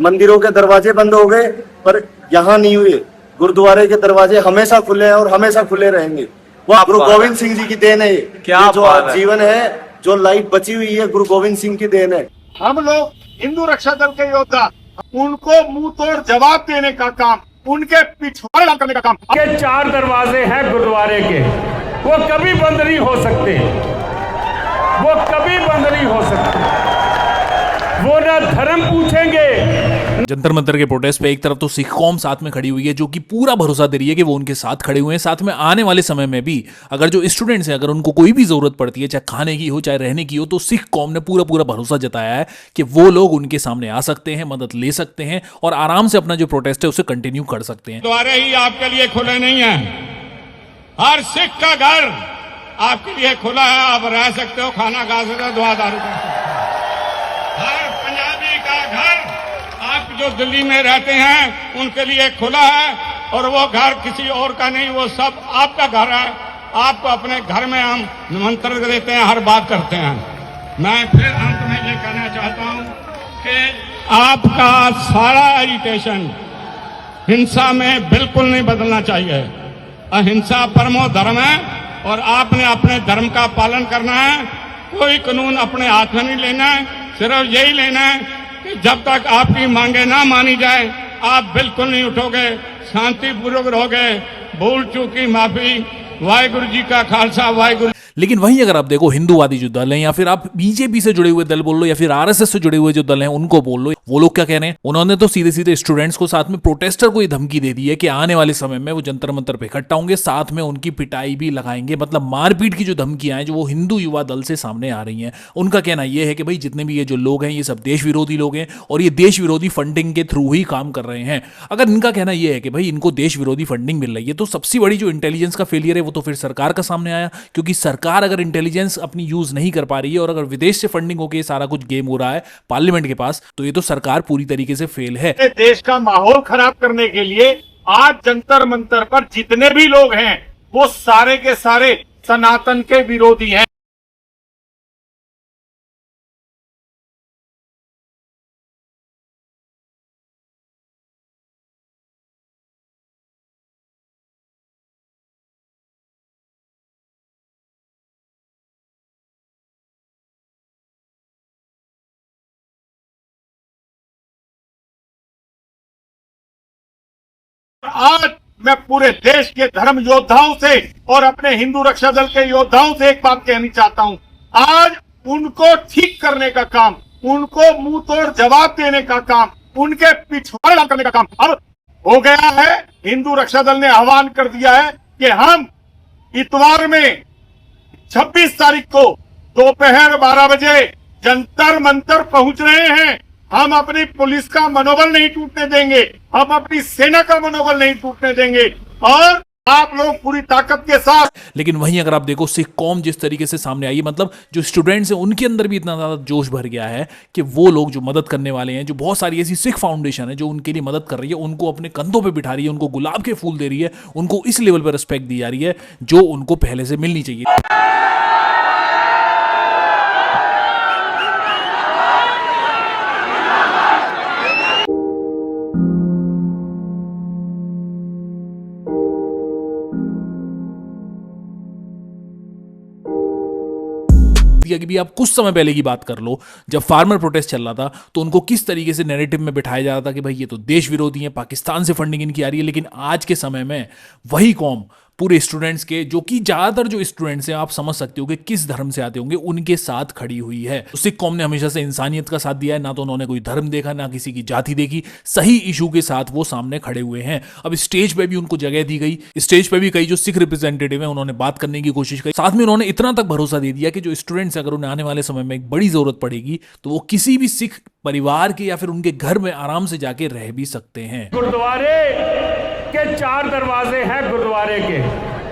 मंदिरों के दरवाजे बंद हो गए, पर यहाँ नहीं हुए। गुरुद्वारे के दरवाजे हमेशा खुले हैं और हमेशा खुले रहेंगे। वो गुरु गोविंद सिंह जी की देन है। क्या ये जो बात आज है। जीवन है, जो लाइफ बची हुई है, गुरु गोविंद सिंह की देन है। हम लोग हिंदू रक्षा दल के योद्धा, उनको मुंह तोड़ जवाब देने का काम, उनके पिछवाड़े करने का काम। के 4 दरवाजे हैं गुरुद्वारे के, वो कभी बंद नहीं हो सकते, वो कभी बंद नहीं हो सकते। वो ना धर्म पूछेंगे। जंतर मंतर के प्रोटेस्ट पे एक तरफ तो सिख कौम साथ में खड़ी हुई है, जो कि पूरा भरोसा दे रही है कि वो उनके साथ खड़े हुए हैं। साथ में आने वाले समय में भी अगर जो स्टूडेंट्स हैं, अगर उनको कोई भी जरूरत पड़ती है, चाहे खाने की हो चाहे रहने की हो, तो सिख कौम ने पूरा भरोसा जताया है कि वो लोग उनके सामने आ सकते हैं, मदद ले सकते हैं और आराम से अपना जो प्रोटेस्ट है उसे कंटिन्यू कर सकते हैं। द्वारे ही आपके लिए खुले नहीं है, हर सिख का घर आपके लिए खुला है। आप रह सकते हो, खाना खा सकते हो, दुआ दारू कर सकते हो। हर पंजाबी का घर, आप जो दिल्ली में रहते हैं उनके लिए खुला है, और वो घर किसी और का नहीं, वो सब आपका घर है। आपको अपने घर में हम निमंत्रण देते हैं, हर बात करते हैं। मैं फिर अंत में ये कहना चाहता हूं कि आपका सारा एजिटेशन हिंसा में बिल्कुल नहीं बदलना चाहिए। अहिंसा परमो धर्म है और आपने अपने धर्म का पालन करना है। कोई कानून अपने हाथ में नहीं लेना है, सिर्फ यही लेना है कि जब तक आपकी मांगे ना मानी जाए आप बिल्कुल नहीं उठोगे, शांतिपूर्वक रहोगे। भूल चूक की माफी। वाहिगुरु जी का खालसा, वाहिगुरु। लेकिन वहीं अगर आप देखो हिंदूवादी जो दल हैं, या फिर आप बीजेपी से जुड़े हुए दल बोल लो, या फिर आरएसएस से जुड़े हुए जो दल हैं उनको बोल लो, वो लोग क्या कह रहे हैं? उन्होंने तो सीधे सीधे स्टूडेंट्स को, साथ में प्रोटेस्टर को ये धमकी दे दी है कि आने वाले समय में वो जंतर मंतर पे इकट्ठा होंगे, साथ में उनकी पिटाई भी लगाएंगे। मतलब मारपीट की जो धमकियां हैं जो वो हिंदू युवा दल से सामने आ रही हैं। उनका कहना यह है कि भाई जितने भी ये जो लोग हैं ये सब देश विरोधी लोग हैं और ये देश विरोधी फंडिंग के थ्रू ही काम कर रहे हैं। अगर इनका कहना यह है कि भाई इनको देश विरोधी फंडिंग मिल रही है, तो सबसे बड़ी जो इंटेलिजेंस का फेलियर है वो तो फिर सरकार का सामने आया, क्योंकि सरकार अगर इंटेलिजेंस अपनी यूज नहीं कर पा रही है और अगर विदेश से फंडिंग होकर सारा कुछ गेम हो रहा है पार्लियामेंट के पास, तो ये तो सरकार पूरी तरीके से फेल है। देश का माहौल खराब करने के लिए आज जंतर मंतर पर जितने भी लोग हैं वो सारे के सारे सनातन के विरोधी हैं। आज मैं पूरे देश के धर्म योद्धाओं से और अपने हिंदू रक्षा दल के योद्धाओं से एक बात कहनी चाहता हूं। आज उनको ठीक करने का काम, उनको मुंह तोड़ जवाब देने का काम, उनके पिछवाड़े करने का काम अब हो गया है। हिंदू रक्षा दल ने आह्वान कर दिया है कि हम इतवार में 26 तारीख को दोपहर 12 बजे जंतर मंतर पहुंच रहे हैं। हम अपनी पुलिस का मनोबल नहीं टूटने देंगे, हम अपनी सेना का मनोबल नहीं टूटने देंगे, और आप लोग पूरी ताकत के साथ। लेकिन वहीं अगर आप देखो सिख कौम जिस तरीके से सामने आई है, मतलब जो स्टूडेंट्स हैं उनके अंदर भी इतना ज्यादा जोश भर गया है कि वो लोग जो मदद करने वाले हैं, जो बहुत सारी ऐसी सिख फाउंडेशन है जो उनके लिए मदद कर रही है, उनको अपने कंधों पे बिठा रही है, उनको गुलाब के फूल दे रही है, उनको इस लेवल पर रिस्पेक्ट दी जा रही है जो उनको पहले से मिलनी चाहिए। कि भी आप कुछ समय पहले की बात कर लो, जब फार्मर प्रोटेस्ट चल रहा था तो उनको किस तरीके से नैरेटिव में बिठाया जा रहा था कि भाई ये तो देश विरोधी है, पाकिस्तान से फंडिंग इनकी आ रही है। लेकिन आज के समय में वही कौम पूरे स्टूडेंट्स के, जो कि ज्यादातर जो स्टूडेंट्स हैं आप समझ सकते हो कि किस धर्म से आते होंगे, उनके साथ खड़ी हुई है। तो सिख कौम ने हमेशा से इंसानियत का साथ दिया है, ना तो उन्होंने कोई धर्म देखा ना किसी की जाति देखी, सही इशू के साथ वो सामने खड़े हुए हैं। अब स्टेज पे भी उनको जगह दी गई, स्टेज पे भी कई जो सिख रिप्रेजेंटेटिव हैं उन्होंने बात करने की कोशिश की, साथ में उन्होंने इतना तक भरोसा दे दिया कि जो स्टूडेंट्स अगर उन्हें आने वाले समय में एक बड़ी जरूरत पड़ेगी तो वो किसी भी सिख परिवार के या फिर उनके घर में आराम से जाके रह भी सकते हैं। गुरुद्वारे के 4 दरवाजे हैं गुरुद्वारे के,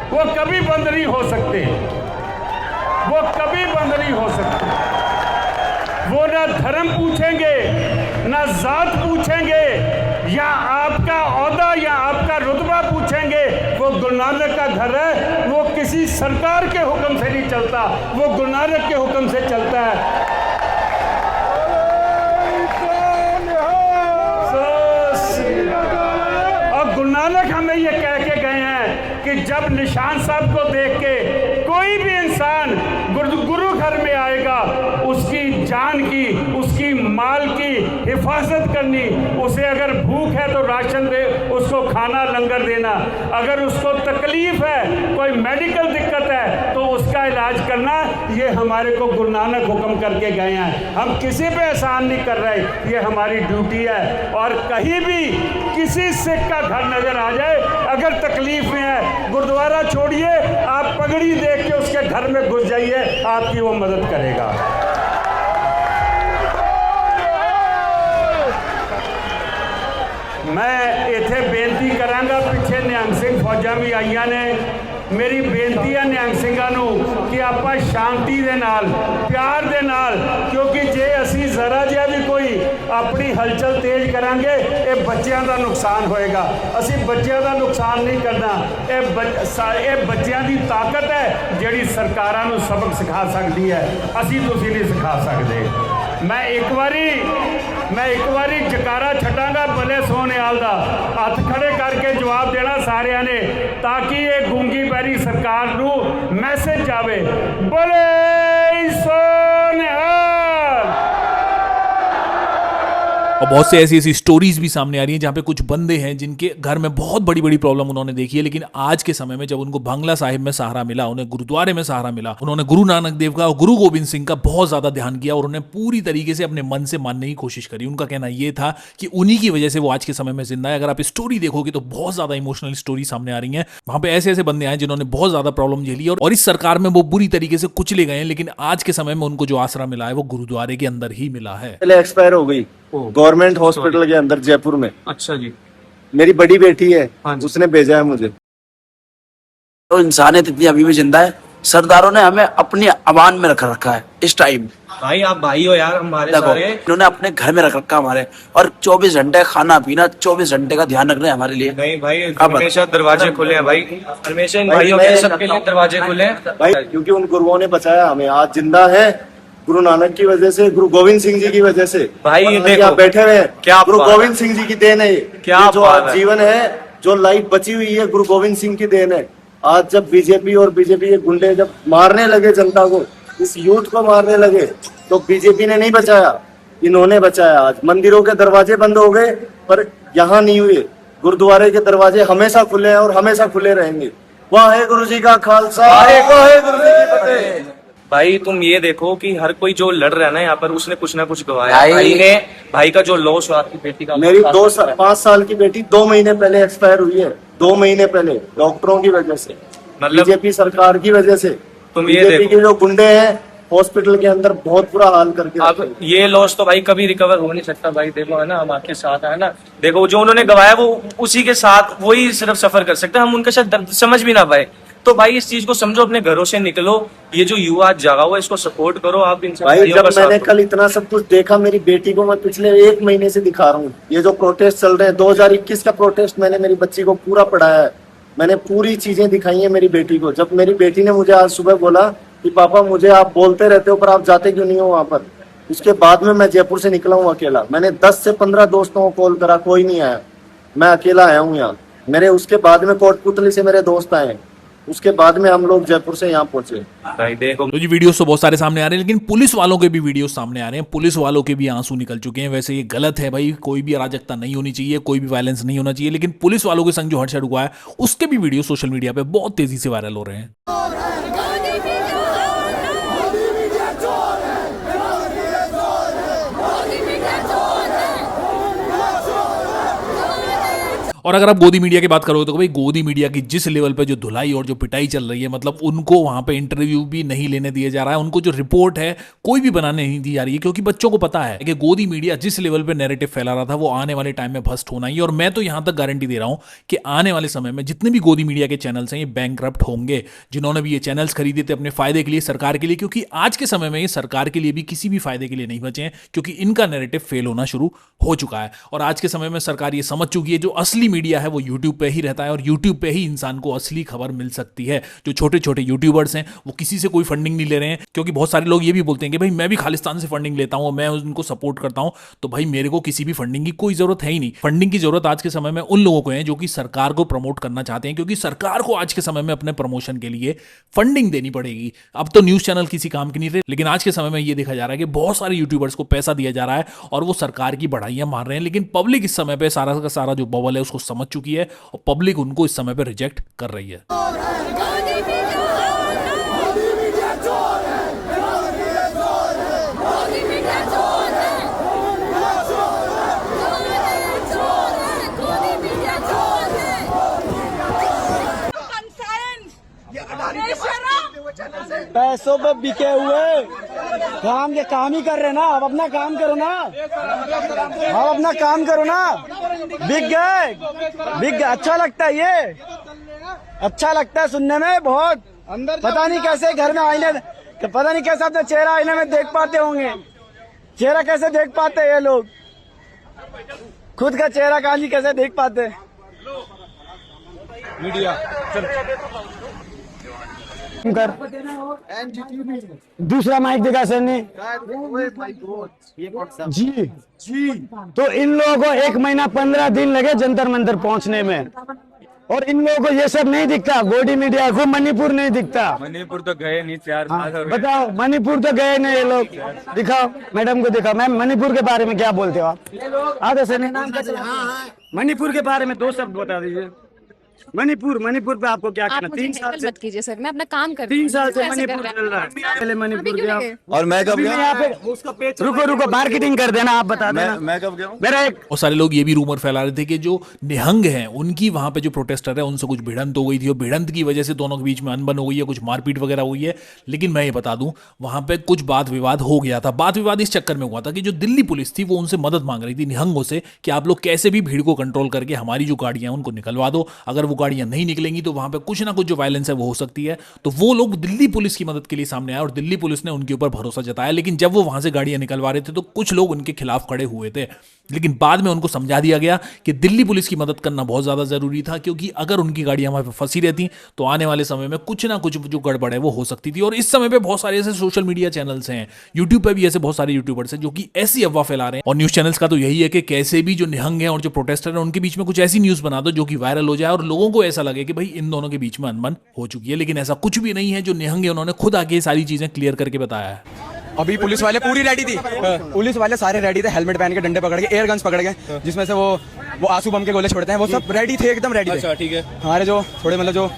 वो कभी बंद नहीं हो सकते, वो कभी बंद नहीं हो सकते। वो ना धर्म पूछेंगे, ना जात पूछेंगे, या आपका ओहदा या आपका रुतबा पूछेंगे। वो गुरु नानक का घर है, वो किसी सरकार के हुक्म से नहीं चलता, वो गुरु नानक के हुक्म से चलता है। जब निशान साहब को देख के कोई भी इंसान गुरु घर में आएगा, उसकी जान की, उसकी माल की हिफाजत करनी, उसे अगर भूख है तो राशन दे, उसको खाना लंगर देना, अगर उसको तकलीफ है, कोई मेडिकल दिक्कत है तो उसका इलाज करना, ये हमारे को गुरु नानक हुक्म करके गए हैं। हम किसी पे एहसान नहीं कर रहे, ये हमारी ड्यूटी है। और कहीं भी किसी सिख का घर नजर आ जाए, अगर तकलीफ में है, गुरुद्वारा छोड़िए, आप पगड़ी देख के उसके घर में घुस जाइए, आपकी वो मदद करेगा। मैं इत्थे बेनती करांगा, पिछे निहंग सिंह फौजा भी आईयां ने, मेरी बेनती है निहंग ਸਿੰਘਾਂ ਨੂੰ कि ਆਪਾਂ शांति ਦੇ ਨਾਲ, प्यार ਦੇ ਨਾਲ, क्योंकि जे ਅਸੀਂ ਜ਼ਰਾ ਜਿਹਾ ਵੀ ਕੋਈ ਆਪਣੀ ਹਲਚਲ ਤੇਜ਼ ਕਰਾਂਗੇ, ਇਹ ਬੱਚਿਆਂ ਦਾ ਨੁਕਸਾਨ ਹੋਏਗਾ। ਅਸੀਂ ਬੱਚਿਆਂ ਦਾ ਨੁਕਸਾਨ ਨਹੀਂ ਕਰਨਾ। ਇਹ ਬੱਚਿਆਂ ਦੀ ਤਾਕਤ ਹੈ ਜਿਹੜੀ ਸਰਕਾਰਾਂ ਨੂੰ ਸਬਕ ਸਿਖਾ ਸਕਦੀ ਹੈ, ਅਸੀਂ ਤੁਸੀਂ ਨਹੀਂ ਸਿਖਾ ਸਕਦੇ। मैं एक बारी जकारा छटांगा भले सोनियाल दा, हथ खड़े करके जवाब देना सारिया ने, ताकि ये गूंगी पैरी सरकार नू मैसेज जावे, भले सोनियाल। और बहुत से ऐसी स्टोरीज भी सामने आ रही हैं जहां पे कुछ बंदे हैं जिनके घर में बहुत बड़ी बड़ी प्रॉब्लम उन्होंने देखी है, लेकिन आज के समय में जब उनको बांग्ला साहिब में सहारा मिला, उन्हें गुरुद्वारे में सहारा मिला, उन्होंने गुरु नानक देव का और गुरु गोविंद सिंह का बहुत ज्यादा ध्यान किया और उन्हें पूरी तरीके से अपने मन से मानने की कोशिश करी। उनका कहना यह था कि उन्हीं की वजह से वो आज के समय में जिंदा है। अगर आप स्टोरी देखोगे तो बहुत ज्यादा इमोशनल स्टोरी सामने आ रही है। वहां पे ऐसे ऐसे बंदे आए जिन्होंने बहुत ज्यादा प्रॉब्लम झेली और इस सरकार में वो बुरी तरीके से कुचले गए, लेकिन आज के समय में उनको जो आसरा मिला है वो गुरुद्वारे के अंदर ही मिला है। पहले एक्सपायर हो गई गवर्नमेंट हॉस्पिटल के अंदर जयपुर में। अच्छा जी। मेरी बड़ी बेटी है, हाँ जी। उसने भेजा है मुझे। तो इंसानियत इतनी अभी भी जिंदा है। सरदारों ने हमें अपनी अमान में रख रखा है इस टाइम। भाई आप भाई हो यार हमारे देखो, सारे। इन्होंने अपने घर में रख रखा हमारे, और 24 घंटे खाना पीना, 24 घंटे का ध्यान रख रहे हैं हमारे लिए। नहीं भाई, अब हमेशा दरवाजे खुले हैं भाई, हमेशा इन भाइयों के सबके लिए दरवाजे खुले हैं भाई, क्योंकि उन गुरुओं ने बचाया हमें। आज जिंदा है गुरु नानक की वजह से, गुरु गोविंद सिंह जी की वजह से। भाई आज देखो, आप बैठे हुए हैं, क्या गुरु बात गोविंद सिंह जी की देन है। क्या ये जो बात आज है। जीवन है, जो लाइफ बची हुई है, गुरु गोविंद सिंह की देन है। आज जब बीजेपी और बीजेपी के गुंडे जब मारने लगे जनता को, इस यूथ को मारने लगे, तो बीजेपी ने नहीं बचाया, इन्होंने बचाया। आज मंदिरों के दरवाजे बंद हो गए, पर यहाँ नहीं हुए। गुरुद्वारे के दरवाजे हमेशा खुले हैं और हमेशा खुले रहेंगे। वाहेगुरु जी का खालसा, वाहेगुरु जी की फतेह। भाई तुम ये देखो कि हर कोई जो लड़ रहा है ना यहाँ पर, उसने कुछ ना कुछ गवाया। भाई भाई का जो लॉस हुआ, आपकी बेटी का, मेरी 5 साल की बेटी 2 महीने पहले एक्सपायर हुई है। 2 महीने पहले डॉक्टरों की वजह से, मतलब बीजेपी सरकार की वजह से। तुम ये बीजेपी देखो, के जो गुंडे हैं हॉस्पिटल के अंदर बहुत बुरा हाल करके रखे हैं। अब ये लॉस तो भाई कभी रिकवर हो नहीं सकता भाई। देखो है ना, हम आपके साथ है ना। देखो जो उन्होंने गवाया वो उसी के साथ वही सिर्फ सफर कर सकते हैं, हम उनके साथ दर्द समझ भी ना पाए। तो भाई इस चीज को समझो, अपने घरों से निकलो। ये जो युवा जागा हुआ है, इसको सपोर्ट करो आप। इन सब भाई भाइयों जब का साथ मैंने दो। कल इतना सब कुछ देखा, मेरी बेटी को मैं पिछले 1 महीने से दिखा रहा हूँ। ये जो प्रोटेस्ट चल रहे हैं, 2021 का प्रोटेस्ट, मैंने मेरी बच्ची को पूरा पढ़ाया है। मैंने पूरी चीजें दिखाई है मेरी बेटी को। जब मेरी बेटी ने मुझे आज सुबह बोला कि पापा मुझे आप बोलते रहते हो पर आप जाते क्यों नहीं हो वहां पर, उसके बाद में मैं जयपुर से निकला हूँ अकेला। मैंने 10 से 15 दोस्तों को कॉल करा, कोई नहीं आया। मैं अकेला आया हूँ यहाँ। मेरे उसके बाद में कोटपुतली से मेरे दोस्त आए, उसके बाद में हम लोग जयपुर से यहाँ पहुंचे। भाई देखो, तो जी वीडियोस तो बहुत सारे सामने आ रहे हैं, लेकिन पुलिस वालों के भी वीडियोस सामने आ रहे हैं। पुलिस वालों के भी आंसू निकल चुके हैं। वैसे ये गलत है भाई, कोई भी अराजकता नहीं होनी चाहिए, कोई भी वायलेंस नहीं होना चाहिए, लेकिन पुलिस वालों के संग जो हड़शड़ हुआ है उसके भी वीडियो सोशल मीडिया पे बहुत तेजी से वायरल हो रहे हैं। और अगर आप गोदी मीडिया की बात करोगे तो भाई गोदी मीडिया की जिस लेवल पे जो धुलाई और जो पिटाई चल रही है, मतलब उनको वहां पे इंटरव्यू भी नहीं लेने दिया जा रहा है, उनको जो रिपोर्ट है कोई भी बनाने नहीं दी जा रही है, क्योंकि बच्चों को पता है कि गोदी मीडिया जिस लेवल पे नैरेटिव फैला रहा था वो आने वाले टाइम में भस्ट होना ही। और मैं तो यहां तक गारंटी दे रहा हूं कि आने वाले समय में जितने भी गोदी मीडिया के चैनल्स हैं ये बैंकरप्ट होंगे, जिन्होंने भी ये चैनल्स खरीदे थे अपने फायदे के लिए, सरकार के लिए, क्योंकि आज के समय में ये सरकार के लिए भी किसी भी फायदे के लिए नहीं बचे हैं, क्योंकि इनका नैरेटिव फेल होना शुरू हो चुका है। और आज के समय में सरकार ये समझ चुकी है जो असली मीडिया है वो यूट्यूब पे ही रहता है और यूट्यूब पे ही इंसान को असली खबर मिल सकती है। जो छोटे छोटे यूट्यूबर्स हैं वो किसी से कोई फंडिंग नहीं ले रहे हैं, क्योंकि बहुत सारे लोग ये भी बोलते हैं कि भाई मैं भी खालिस्तान से फंडिंग लेता हूँ, मैं उनको सपोर्ट करता हूँ, तो भाई मेरे को किसी भी फंडिंग की कोई जरूरत है ही नहीं। फंडिंग की जरूरत आज के समय में उन लोगों को है जो कि सरकार को प्रमोट करना चाहते हैं, क्योंकि सरकार को आज के समय में अपने प्रमोशन के लिए फंडिंग देनी पड़ेगी। अब तो न्यूज चैनल किसी काम के नहीं थे, लेकिन आज के समय में ये देखा जा रहा है कि बहुत सारे यूट्यूबर्स को पैसा दिया जा रहा है और वो सरकार की बढ़ाइयां मार रहे हैं। लेकिन पब्लिक इस समय पे सारा का सारा जो बबल है उसको समझ चुकी है और पब्लिक उनको इस समय पे रिजेक्ट कर रही है। पैसों पे बिके हुए काम ही कर रहे ना। अब अपना काम करो ना, अब अपना काम करो ना। बिक गए। अच्छा लगता है, ये अच्छा लगता है सुनने में बहुत। पता नहीं कैसे घर में आईने, पता नहीं कैसे अपना चेहरा आईने में देख पाते होंगे। चेहरा कैसे देख पाते हैं ये लोग, खुद का चेहरा काजी कैसे देख पाते हैं। मीडिया कर दूसरा माइक दिखा सर ने जी। तो इन लोगों को 1 महीना 15 दिन लगे जंतर मंतर पहुंचने में, और इन लोगों को ये सब नहीं दिखता। गोडी मीडिया को मणिपुर नहीं दिखता। मणिपुर तो गए नहीं 4 साल हो गए। बताओ, मणिपुर तो गए नहीं ये लोग। दिखाओ मैडम को, दिखाओ मैम मणिपुर के बारे में क्या बोलते हो आप? आगे से मणिपुर के बारे में 2 शब्द बता दीजिए। मणिपुर पे आपको क्या कहना? 3 साल से मत कीजिए सर, मैं अपना काम कर 3 साल से मणिपुर चल रहा है। पहले मणिपुर गया और मैं कब गया यहाँ पे? रुको मार्केटिंग कर देना, आप बता देना। मैं कब गया? मेरा एक और सारे लोग ये भी रूमर फैला रहे थे कि जो निहंग हैं उनकी वहां पे जो प्रोटेस्टर है उनसे कुछ भिड़ंत हो गई थी और भिड़ंत की वजह से दोनों के बीच में अनबन हो गई है, कुछ मारपीट वगैरह हुई है। लेकिन मैं ये बता दूं वहां पे कुछ बात विवाद हो गया था। बात विवाद इस चक्कर में हुआ था कि जो दिल्ली पुलिस थी वो उनसे मदद मांग रही थी निहंगों से कि आप लोग कैसे भी भीड़ को कंट्रोल करके हमारी जो गाड़ियां उनको निकलवा दो। अगर वो गाड़ियां नहीं निकलेंगी तो वहां पे कुछ ना कुछ जो वायलेंस है वो हो सकती है। तो वो लोग दिल्ली पुलिस की मदद के लिए सामने आए और दिल्ली पुलिस ने उनके ऊपर भरोसा जताया। लेकिन जब वो वहां से गाड़ियां निकलवा रहे थे तो कुछ लोग उनके खिलाफ खड़े हुए थे, लेकिन बाद में उनको समझा दिया गया कि दिल्ली पुलिस की मदद करना बहुत ज्यादा जरूरी था, क्योंकि अगर उनकी गाड़ियां वहां पर फंसी रहती तो आने वाले समय में कुछ ना कुछ जो गड़बड़ है वो हो सकती थी। और इस समय पे बहुत सारे ऐसे सोशल मीडिया चैनल्स हैं, यूट्यूब पे भी ऐसे बहुत सारे यूट्यूबर्स हैं जो कि ऐसी अफवाह फैला रहे हैं। और न्यूज चैनल्स का तो यही है कि कैसे भी जो निहंग हैं और जो प्रोटेस्टर हैं उनके बीच में कुछ ऐसी न्यूज बना दो जो कि वायरल हो जाए और लोगों को ऐसा लगे कि भाई इन दोनों के बीच में अनबन हो चुकी है। लेकिन ऐसा कुछ भी नहीं है। जो निहंग है उन्होंने खुद आके सारी चीजें क्लियर करके बताया है। अभी पुलिस वाले पूरी रेडी थी, पुलिस वाले सारे रेडी थे, हेलमेट पहन के, डंडे पकड़ के, एयर गन्स पकड़ के, जिसमें से वो आंसू बम के गोले छोड़ते हैं, वो सब रेडी थे, एकदम रेडी थे। अच्छा ठीक है। हमारे जो थोड़े मतलब जो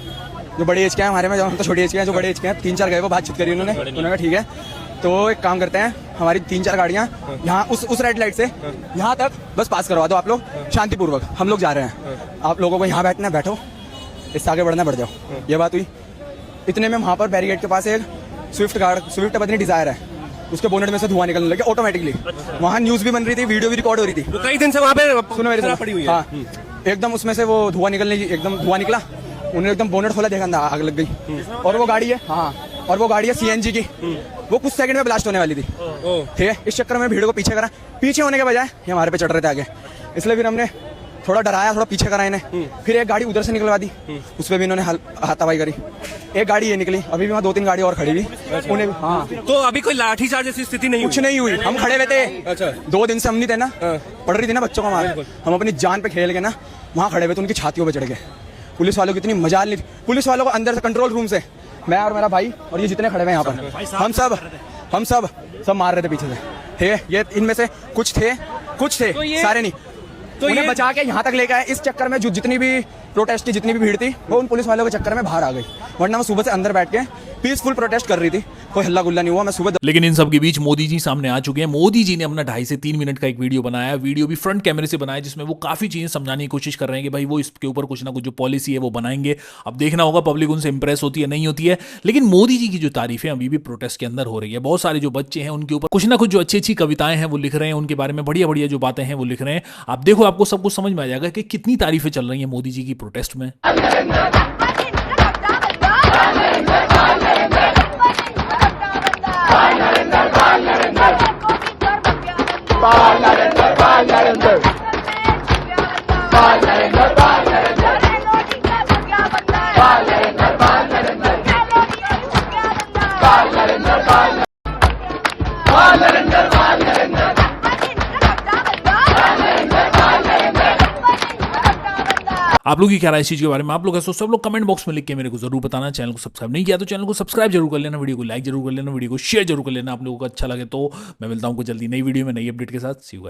बड़े एज के हैं, हमारे में हम तो छोटे एज के हैं, जो बड़े एज के हैं 3-4 गए वो बातचीत करी उन्होंने कहा ठीक है तो एक काम करते हैं, हमारी 3-4 गाड़ियाँ यहाँ उस रेड लाइट से यहाँ तक बस पास करवा दो आप लोग शांतिपूर्वक। हम लोग जा रहे हैं, आप लोगों को यहाँ बैठना है बैठो, इससे आगे बढ़ना बढ़ जाओ। ये बात हुई। इतने में वहाँ पर बैरिकेड के पास एक स्विफ्ट पत्नी डिजायर है, उसके बोनेट में से धुआं निकलने लगे ऑटोमेटिकली। वहाँ न्यूज भी बन रही थी, वीडियो भी रिकॉर्ड हो रही थी। कई दिन से वहाँ पे सुनो मेरी पड़ी हुई है। हाँ, एकदम उसमें से वो धुआं निकला, उन्होंने एकदम बोनेट खोला, देखा अंदर आग लग गई। और वो गाड़ी है, हाँ, और वो गाड़ी है सीएनजी की, वो कुछ सेकंड में ब्लास्ट होने वाली थी। ठीक है, इस चक्कर में भीड़ को पीछे करा, पीछे होने के बजाय ये हमारे पे चढ़ रहे थे आगे, इसलिए फिर हमने थोड़ा डराया, थोड़ा पीछे करा इन्हें। फिर एक गाड़ी उधर से निकलवा दी, उस पर भी इन्होंने हाथापाई करी। एक गाड़ी ये निकली, अभी भी वहाँ 2-3 गाड़ी और खड़ी हुई, उन्हें भी। हाँ, तो अभी कोई लाठीचार्ज जैसी स्थिति नहीं कुछ नहीं हुई, हम खड़े हुए थे। अच्छा, 2 दिन से हम नहीं थे ना, पढ़ रही थी ना बच्चों को हमारे, हम अपनी जान पे खेल के ना वहाँ खड़े हुए थे, उनकी छातियों पे चढ़ गए। पुलिस वालों की इतनी मजाल नहीं थी, पुलिस वालों को अंदर से कंट्रोल रूम से मैं और मेरा भाई और ये जितने खड़े हुए यहाँ पर, हम सब मार रहे थे पीछे से। ठीक है, ये इनमें से कुछ थे सारे नहीं, तो उन्हें बचा के यहाँ तक लेके आए। इस चक्कर में जो जितनी भी प्रोटेस्ट की जितनी भी भीड़ थी वो उन पुलिस वालों के चक्कर में बाहर आ गई, वरना वो सुबह से अंदर बैठ के पीसफुल प्रोटेस्ट कर रही थी, कोई हल्ला गुल्ला नहीं हुआ। मैं सुबह लेकिन इन सब के बीच मोदी जी सामने आ चुके हैं। मोदी जी ने अपना 2.5 से 3 मिनट का एक वीडियो बनाया, वीडियो भी फ्रंट कैमरे से बनाया, जिसमें वो काफी चीजें समझाने की कोशिश कर रहे हैं कि भाई वो इसके ऊपर कुछ ना कुछ जो पॉलिसी है वो बनाएंगे। अब देखना होगा पब्लिक उनसे इंप्रेस होती है नहीं होती है। लेकिन मोदी जी की जो तारीफें अभी भी प्रोटेस्ट के अंदर हो रही है, बहुत सारे जो बच्चे हैं उनके ऊपर कुछ ना कुछ जो अच्छी कविताएं हैं वो लिख रहे हैं, उनके बारे में बढ़िया जो बातें हैं वो लिख रहे हैं। आप देखो, आपको सब कुछ समझ में आ जाएगा कि कितनी तारीफें चल रही हैं मोदी जी की प्रोटेस्ट में। Bye, Narinder. आप लोग की क्या राय इस चीज के बारे में, आप लोग ऐसा सब लोग कमेंट बॉक्स में लिख के मेरे को जरूर बताना। चैनल को सब्सक्राइब नहीं किया तो चैनल को सब्सक्राइब जरूर कर लेना, वीडियो को लाइक जरूर कर लेना, वीडियो को शेयर जरूर कर लेना। आप लोगों को अच्छा लगे तो मैं मिलता हूँ जल्दी नई वीडियो में नई अपडेट के साथ। सी यू गाइस।